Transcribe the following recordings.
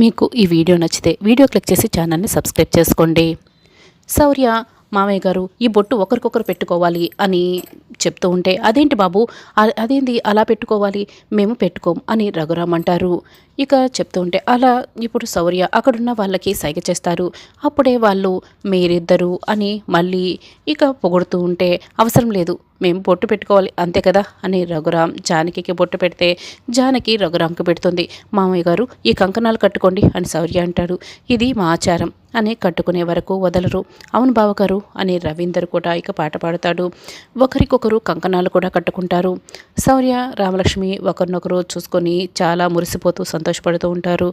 మీకు ఈ వీడియో నచ్చితే వీడియో క్లిక్ చేసి ఛానల్ని సబ్స్క్రైబ్ చేసుకోండి. శౌర్య మామయ్య గారు ఈ బొట్టు ఒకరికొకరు పెట్టుకోవాలి అని చెప్తూ ఉంటే, అదేంటి బాబు అదేంటి అలా పెట్టుకోవాలి, మేము పెట్టుకోం అని రఘురామ్ అంటారు. ఇక చెప్తూ ఉంటే అలా ఇప్పుడు శౌర్య అక్కడున్న వాళ్ళకి సైగ చేస్తారు. అప్పుడే వాళ్ళు మీరిద్దరు అని మళ్ళీ ఇక పొగుడుతూ ఉంటే, అవసరం లేదు మేము బొట్టు పెట్టుకోవాలి అంతే కదా అని రఘురామ్ జానకికి బొట్టు పెడితే జానకి రఘురామ్కి పెడుతుంది. మామయ్య గారు ఈ కంకణాలు కట్టుకోండి అని శౌర్య అంటాడు. ఇది మా ఆచారం అని కట్టుకునే వరకు వదలరు. అవును బావగారు అని రవీందర్ కూడా ఇక పాట పాడతాడు. ఒకరికొకరు కంకణాలు కూడా కట్టుకుంటారు. శౌర్య రామలక్ష్మి ఒకరినొకరు చూసుకొని చాలా మురిసిపోతూ సంతోషపడుతూ ఉంటారు.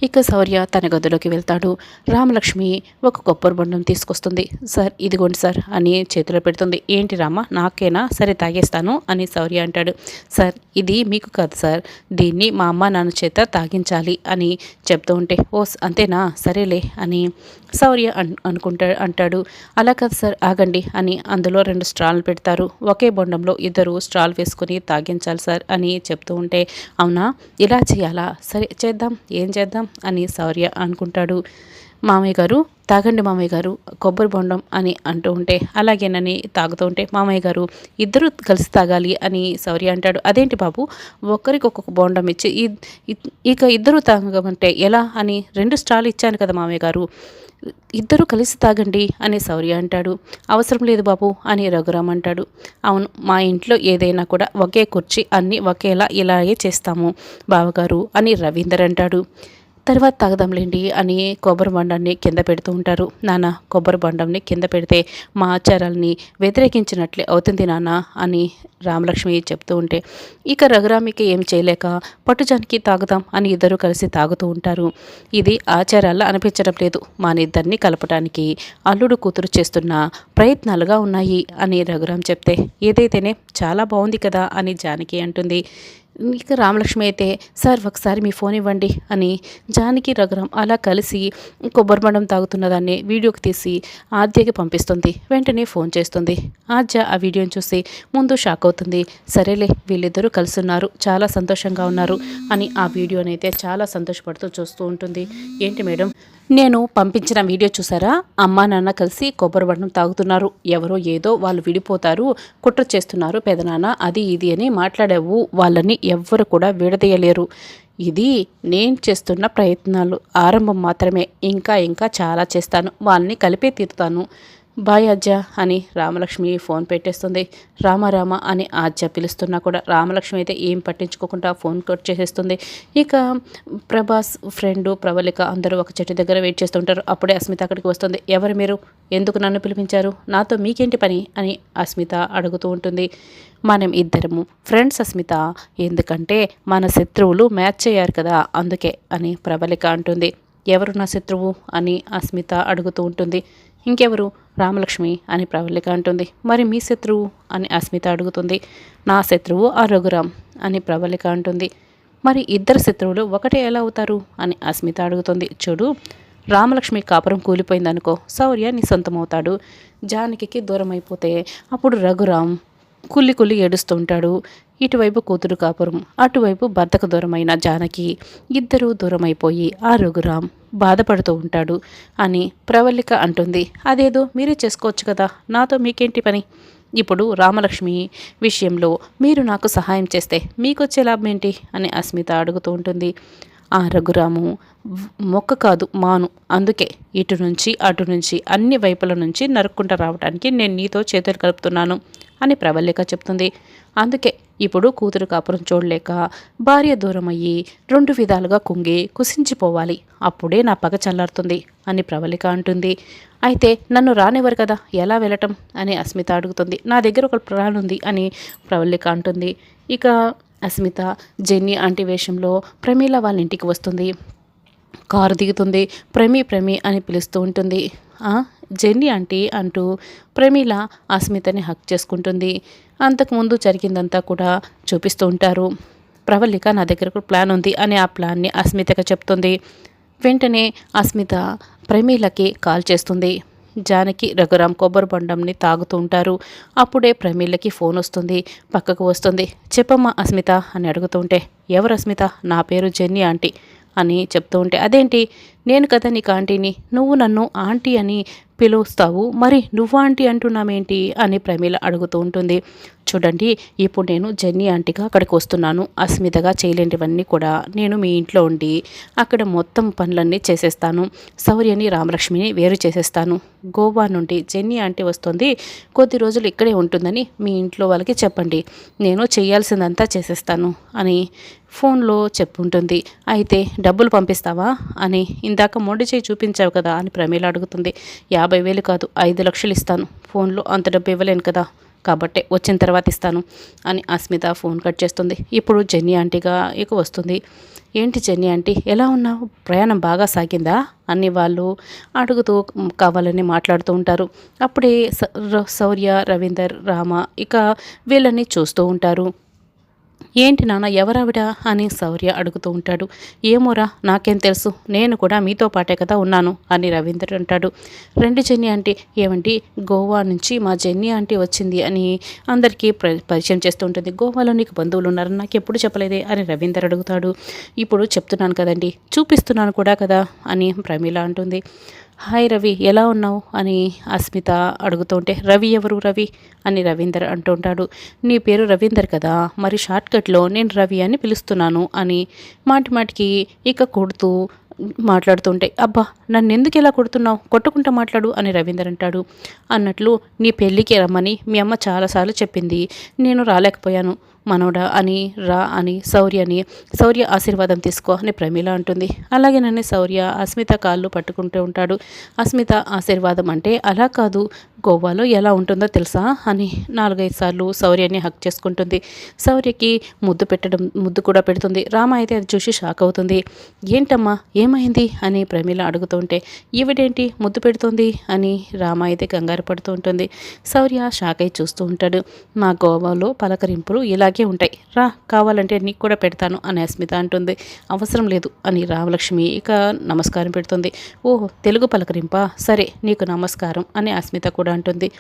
ఇక శౌర్య తన గదిలోకి వెళ్తాడు. రామలక్ష్మి ఒక కొబ్బరి బొండం తీసుకొస్తుంది. సార్ ఇదిగోండి సార్ అని చేతిలో పెడుతుంది. ఏంటి రామ నాకేనా, సరే తాగేస్తాను అని శౌర్య అంటాడు. సార్ ఇది మీకు కాదు సార్, దీన్ని మా అమ్మ నాన్న చేత తాగించాలి అని చెప్తూ ఉంటే, ఓస్ అంతేనా, సరేలే అని శౌర్య అంటాడు. అలా కాదు సార్ ఆగండి అని అందులో 2 స్ట్రాలు పెడతారు. ఒకే బొండంలో ఇద్దరు స్ట్రాలు వేసుకుని తాగించాలి సార్ అని చెప్తూ ఉంటే, అవునా ఇలా చేయాలా, సరే చేద్దాం, ఏం చేద్దాం అని శౌర్య అనుకుంటాడు. మామయ్య గారు తాగండి మామయ్య గారు కొబ్బరి బొండం అని అంటూ ఉంటే, అలాగేనని తాగుతూ ఉంటే, మామయ్య గారు ఇద్దరు కలిసి తాగాలి అని శౌర్య అంటాడు. అదేంటి బాబు ఒక్కరికి ఒక్కొక్క బొండం ఇచ్చి ఇక ఇద్దరు తాగమంటే ఎలా అని 2 స్ట్రాలు ఇచ్చాను కదా మామయ్య గారు, ఇద్దరు కలిసి తాగండి అని శౌర్య అంటాడు. అవసరం లేదు బాబు అని రఘురామ్ అంటాడు. అవును మా ఇంట్లో ఏదైనా కూడా ఒకే కుర్చీ అన్నీ ఒకేలా ఇలాగే చేస్తాము బావగారు అని రవీందర్ అంటాడు. తర్వాత తాగదాంలేండి అని కొబ్బరి బొండాన్ని కింద పెడుతూ ఉంటారు. నాన్న కొబ్బరి బొండంని కింద పెడితే మా ఆచారాల్ని వ్యతిరేకించినట్లే అవుతుంది నాన్న అని రామలక్ష్మి చెప్తూ ఉంటే, ఇక రఘురామికి ఏం చేయలేక పట్టుజానికి తాగుదాం అని ఇద్దరు కలిసి తాగుతూ ఉంటారు. ఇది ఆచారాల్లో అనిపించడం లేదు, మానిద్దరిని కలపడానికి అల్లుడు కూతురు చేస్తున్న ప్రయత్నాలుగా ఉన్నాయి అని రఘురామ్ చెప్తే, ఏదైతేనే చాలా బాగుంది కదా అని జానకి అంటుంది. ఇక రామలక్ష్మి అయితే సార్ ఒకసారి మీ ఫోన్ ఇవ్వండి అని జానకి రఘురామ్ అలా కలిసి కొబ్బరి బొండం తాగుతున్నదాన్ని వీడియోకి తీసి ఆద్యకి పంపిస్తుంది. వెంటనే ఫోన్ చేస్తుంది. ఆద్య ఆ వీడియోని చూసి ముందు షాక్ అవుతుంది. సరేలే వీళ్ళిద్దరూ కలిసి ఉన్నారు, చాలా సంతోషంగా ఉన్నారు అని ఆ వీడియోని అయితే చాలా సంతోషపడుతూ చూస్తూ ఉంటుంది. ఏంటి మేడం నేను పంపించిన వీడియో చూసారా, అమ్మా నాన్న కలిసి కొబ్బరి బొండం తాగుతున్నారు, ఎవరో ఏదో వాళ్ళు విడిపోతారు, కుట్ర చేస్తున్నారు పెదనాన్న అది ఇది అని మాట్లాడావు, వాళ్ళని ఎవ్వరు కూడా విడదీయలేరు, ఇది నేను చేస్తున్న ప్రయత్నాలు ఆరంభం మాత్రమే, ఇంకా ఇంకా చాలా చేస్తాను, వాళ్ళని కలిపే తీరుతాను, బాయ్ ఆద్య అని రామలక్ష్మి ఫోన్ పెట్టేస్తుంది. రామ అని ఆద్య పిలుస్తున్నా కూడా రామలక్ష్మి అయితే ఏం పట్టించుకోకుండా ఫోన్ కట్ చేసేస్తుంది. ఇక ప్రభాస్ ఫ్రెండు ప్రవళిక అందరూ ఒక చెట్టు దగ్గర వెయిట్ చేస్తుంటారు. అప్పుడే అస్మిత అక్కడికి వస్తుంది. ఎవరు మీరు, ఎందుకు నన్ను పిలిపించారు, నాతో మీకేంటి పని అని అస్మిత అడుగుతూ ఉంటుంది. మనం ఇద్దరము ఫ్రెండ్స్ అస్మిత, ఎందుకంటే మన శత్రువులు మ్యాచ్ అయ్యారు కదా అందుకే అని ప్రవళిక అంటుంది. ఎవరు నా శత్రువు అని అస్మిత అడుగుతూ ఉంటుంది. ఇంకెవరు, రామలక్ష్మి అని ప్రవళిక అంటుంది. మరి మీ శత్రువు అని అస్మిత అడుగుతుంది. నా శత్రువు ఆ రఘురామ్ అని ప్రవళిక అంటుంది. మరి ఇద్దరు శత్రువులు ఒకటే ఎలా అవుతారు అని అస్మిత అడుగుతుంది. చూడు రామలక్ష్మి కాపురం కూలిపోయిందనుకో, శౌర్య నీ సొంతమవుతాడు, జానకి దూరం అయిపోతే అప్పుడు రఘురామ్ కుల్లి ఏడుస్తుంటాడు. ఇటువైపు కూతురు కాపురం, అటువైపు భర్తకు దూరమైన జానకి, ఇద్దరూ దూరమైపోయి ఆ రఘురామ్ బాధపడుతూ ఉంటాడు అని ప్రవళిక అంటుంది. అదేదో మీరే చేసుకోవచ్చు కదా, నాతో మీకేంటి పని, ఇప్పుడు రామలక్ష్మి విషయంలో మీరు నాకు సహాయం చేస్తే మీకొచ్చే లాభం ఏంటి అని అస్మిత అడుగుతూ ఉంటుంది. ఆ రఘురాము మొక్క కాదు మాను, అందుకే ఇటు నుంచి అటు నుంచి అన్ని వైపుల నుంచి నరుక్కుంటూ రావడానికి నేను నీతో చేతులు కలుపుతున్నాను అని ప్రవళిక చెప్తుంది. అందుకే ఇప్పుడు కూతురు కాపురం చూడలేక భార్య దూరం అయ్యి 2 విధాలుగా కుంగి కుసించిపోవాలి, అప్పుడే నా పగ చల్లారుతుంది అని ప్రవళిక అంటుంది. అయితే నన్ను రానివ్వరు కదా, ఎలా వెళ్ళటం అని అస్మిత అడుగుతుంది. నా దగ్గర ఒక ప్లాన్ ఉంది అని ప్రవళిక అంటుంది. ఇక అస్మిత జెన్నీ ఆంటీ వేషంలో ప్రమీల వాళ్ళ ఇంటికి వస్తుంది. కారు దిగుతుంది. ప్రమీ అని పిలుస్తూ ఉంటుంది. జెన్నీ ఆంటీ అంటూ ప్రమీల అస్మితని హక్ చేసుకుంటుంది. అంతకుముందు జరిగిందంతా కూడా చూపిస్తూ ఉంటారు. ప్రవళిక నా దగ్గర ఒక ప్లాన్ ఉంది అని ఆ ప్లాన్ని అస్మితగా చెప్తుంది. వెంటనే అస్మిత ప్రమీలకి కాల్ చేస్తుంది. జానకి రఘురామ్ కొబ్బరి బొండంని తాగుతూ ఉంటారు. అప్పుడే ప్రమీలకి ఫోన్ వస్తుంది. పక్కకు వస్తుంది. చెప్పమ్మా అస్మిత అని అడుగుతుంటే, ఎవరు అస్మిత, నా పేరు జెన్నీ ఆంటీ అని చెప్తూ ఉంటే, అదేంటి నేను కదా నీకు ఆంటీని, నువ్వు నన్ను ఆంటీ అని పిలుస్తావు, మరి నువ్వు ఆంటీ అంటున్నామేంటి అని ప్రమీల అడుగుతూ ఉంటుంది. చూడండి, ఇప్పుడు నేను జెన్నీ ఆంటీగా అక్కడికి వస్తున్నాను. అస్మితగా చేయలేనివన్నీ కూడా నేను మీ ఇంట్లో ఉండి అక్కడ మొత్తం పనులన్నీ చేసేస్తాను. శౌర్యని రామలక్ష్మిని వేరు చేసేస్తాను. గోవా నుండి జెన్నీ ఆంటీ వస్తుంది, కొద్ది రోజులు ఇక్కడే ఉంటుందని మీ ఇంట్లో వాళ్ళకి చెప్పండి. నేను చేయాల్సిందంతా చేసేస్తాను అని ఫోన్లో చెప్పుంటుంది. అయితే డబ్బులు పంపిస్తావా అని ఇందాక మొండి చేయి చూపించావు కదా అని ప్రమీల అడుగుతుంది. 50,000 కాదు, 5 లక్షలు ఇస్తాను. ఫోన్లో అంత డబ్బు ఇవ్వలేను కదా, కాబట్టే వచ్చిన తర్వాత ఇస్తాను అని అస్మిత ఫోన్ కట్ చేస్తుంది. ఇప్పుడు జెన్నీ ఆంటీగా ఇక వస్తుంది. ఏంటి జెన్నీ ఆంటీ, ఎలా ఉన్నావు, ప్రయాణం బాగా సాగిందా అని వాళ్ళు అడుగుతూ కావాలని మాట్లాడుతూ ఉంటారు. అప్పుడే శౌర్య, రవీందర్, రామ ఇక వీళ్ళని చూస్తూ ఉంటారు. ఏంటి నాన్న, ఎవరావిడ అని శౌర్య అడుగుతూ ఉంటాడు. ఏమోరా, నాకేం తెలుసు, నేను కూడా మీతో పాటే కదా ఉన్నాను అని రవీంద్ర అంటాడు. రెండు జెన్నీ ఆంటీ, ఏమండి, గోవా నుంచి మా జెన్నీ ఆంటీ వచ్చింది అని అందరికీ పరిచయం చేస్తూ ఉంటుంది. గోవాలో నీకు బంధువులు ఉన్నారని నాకు ఎప్పుడు చెప్పలేదే అని రవీందర్ అడుగుతాడు. ఇప్పుడు చెప్తున్నాను కదండి, చూపిస్తున్నాను కూడా కదా అని ప్రమీల అంటుంది. హాయ్ రవి, ఎలా ఉన్నావు అని అస్మిత అడుగుతుంటే, రవి ఎవరు రవి అని రవీందర్ అంటుంటాడు. నీ పేరు రవీందర్ కదా, మరి షార్ట్కట్లో నేను రవి అని పిలుస్తున్నాను అని మాటిమాటికి ఇక కొడుతూ మాట్లాడుతుంటే, అబ్బా నన్ను ఎందుకు ఇలా కొడుతున్నావు, కొట్టుకుంటూ మాట్లాడు అని రవీందర్ అంటాడు. అన్నట్లు నీ పెళ్ళికి రమ్మని మీ అమ్మ చాలాసార్లు చెప్పింది, నేను రాలేకపోయాను. మనోడా అని రా అని శౌర్య ఆశీర్వాదం తీసుకో అని ప్రమీల అంటుంది. అలాగే నన్ను శౌర్య అస్మిత కాళ్ళు పట్టుకుంటూ ఉంటాడు. అస్మిత ఆశీర్వాదం అంటే అలా కాదు, గోవాలో ఎలా ఉంటుందో తెలుసా అని 4-5 సార్లు శౌర్యాన్ని హక్ చేసుకుంటుంది. శౌర్యకి ముద్దు కూడా పెడుతుంది. రామ అయితే అది చూసి షాక్ అవుతుంది. ఏంటమ్మా, ఏమైంది అని ప్రమీల అడుగుతుంటే, ఈవిడేంటి ముద్దు పెడుతుంది అని రామ అయితే కంగారు పడుతూ ఉంటుంది. శౌర్య షాక్ అయి చూస్తూ ఉంటాడు. మా గోవాలో పలకరింపులు ఇలాగే ఉంటాయి, రా కావాలంటే నీకు కూడా పెడతాను అని అస్మిత అంటుంది. అవసరం లేదు అని రామలక్ష్మి ఇక నమస్కారం పెడుతుంది. ఓహో, తెలుగు పలకరింపా, సరే నీకు నమస్కారం అని అస్మిత కూడా అంటుంది.